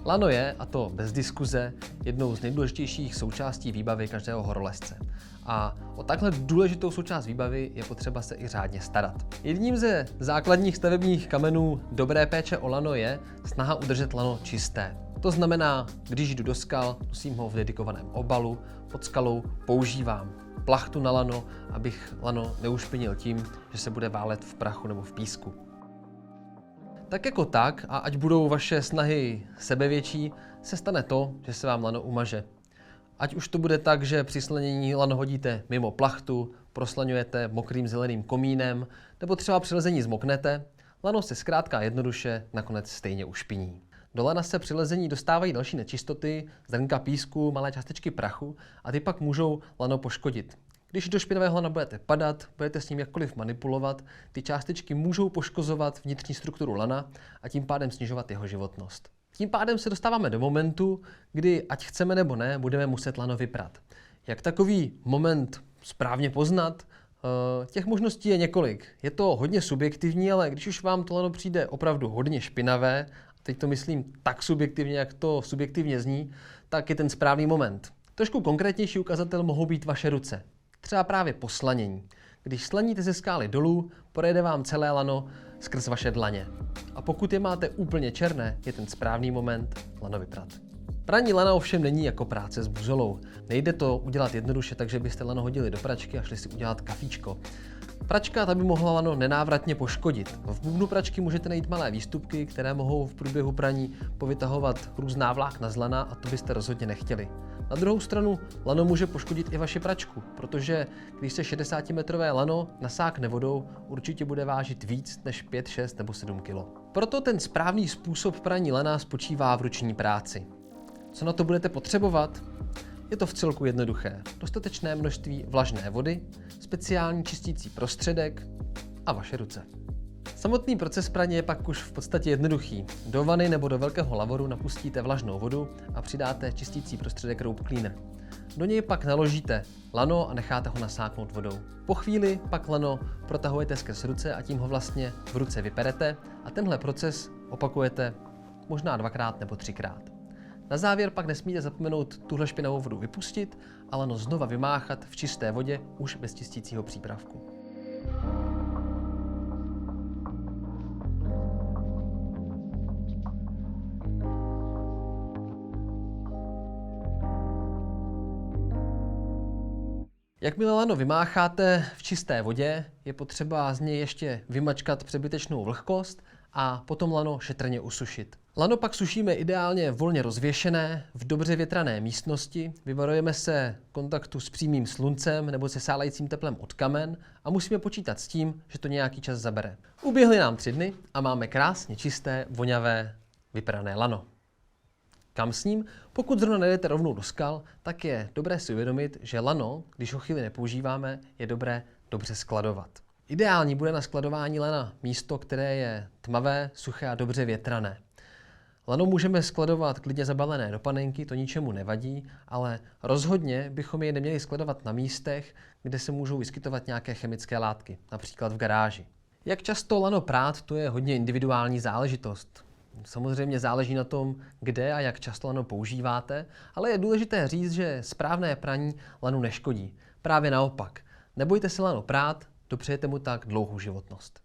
Lano je, a to bez diskuze, jednou z nejdůležitějších součástí výbavy každého horolezce. A o takhle důležitou součást výbavy je potřeba se i řádně starat. Jedním ze základních stavebních kamenů dobré péče o lano je snaha udržet lano čisté. To znamená, když jdu do skal, nosím ho v dedikovaném obalu, pod skalou používám plachtu na lano, abych lano neušpinil tím, že se bude válet v prachu nebo v písku. Tak jako tak, a ať budou vaše snahy sebevětší, se stane to, že se vám lano umaže. Ať už to bude tak, že při slanění lano hodíte mimo plachtu, proslaňujete mokrým zeleným komínem, nebo třeba při lezení zmoknete, lano se zkrátka jednoduše nakonec stejně ušpiní. Do lana se při lezení dostávají další nečistoty, zrnka písku, malé částečky prachu a ty pak můžou lano poškodit. Když do špinavého lana budete padat, budete s ním jakkoliv manipulovat, ty částečky můžou poškozovat vnitřní strukturu lana a tím pádem snižovat jeho životnost. Tím pádem se dostáváme do momentu, kdy, ať chceme nebo ne, budeme muset lano vyprat. Jak takový moment správně poznat? Těch možností je několik. Je to hodně subjektivní, ale když už vám to lano přijde opravdu hodně špinavé, teď to myslím tak subjektivně, jak to subjektivně zní, tak je ten správný moment. Trošku konkrétnější ukazatel mohou být vaše ruce. Třeba právě po slanění. Když slaníte ze skály dolů, projede vám celé lano skrz vaše dlaně. A pokud je máte úplně černé, je ten správný moment lano vyprat. Praní lana ovšem není jako práce s buzolou. Nejde to udělat jednoduše, takže byste lano hodili do pračky a šli si udělat kafíčko. Pračka ta by mohla lano nenávratně poškodit. V bubnu pračky můžete najít malé výstupky, které mohou v průběhu praní povytahovat různá vlákna z lana a to byste rozhodně nechtěli. Na druhou stranu lano může poškodit i vaši pračku, protože když se 60-metrové lano nasákne vodou, určitě bude vážit víc než 5, 6 nebo 7 kg. Proto ten správný způsob praní lana spočívá v ruční práci. Co na to budete potřebovat? Je to vcelku jednoduché. Dostatečné množství vlažné vody, speciální čistící prostředek a vaše ruce. Samotný proces praní je pak už v podstatě jednoduchý. Do vany nebo do velkého lavoru napustíte vlažnou vodu a přidáte čistící prostředek Rope Cleaner. Do něj pak naložíte lano a necháte ho nasáknout vodou. Po chvíli pak lano protahujete skrz ruce a tím ho vlastně v ruce vyperete a tenhle proces opakujete možná 2x nebo 3x. Na závěr pak nesmíte zapomenout tuhle špinavou vodu vypustit a lano znova vymáchat v čisté vodě už bez čistícího přípravku. Jakmile lano vymácháte v čisté vodě, je potřeba z něj ještě vymačkat přebytečnou vlhkost a potom lano šetrně usušit. Lano pak sušíme ideálně volně rozvěšené v dobře větrané místnosti, vyvarujeme se kontaktu s přímým sluncem nebo se sálajícím teplem od kamen a musíme počítat s tím, že to nějaký čas zabere. Uběhly nám 3 dny a máme krásně čisté, voňavé, vyprané lano. Kam s ním? Pokud zrovna nejdete rovnou do skal, tak je dobré si uvědomit, že lano, když ho chvíli nepoužíváme, je dobré dobře skladovat. Ideální bude na skladování lana místo, které je tmavé, suché a dobře větrané. Lano můžeme skladovat klidně zabalené do panenky, to ničemu nevadí, ale rozhodně bychom je neměli skladovat na místech, kde se můžou vyskytovat nějaké chemické látky, například v garáži. Jak často lano prát, to je hodně individuální záležitost. Samozřejmě záleží na tom, kde a jak často lano používáte, ale je důležité říct, že správné praní lanu neškodí. Právě naopak. Nebojte se lano prát, dopřejete mu tak dlouhou životnost.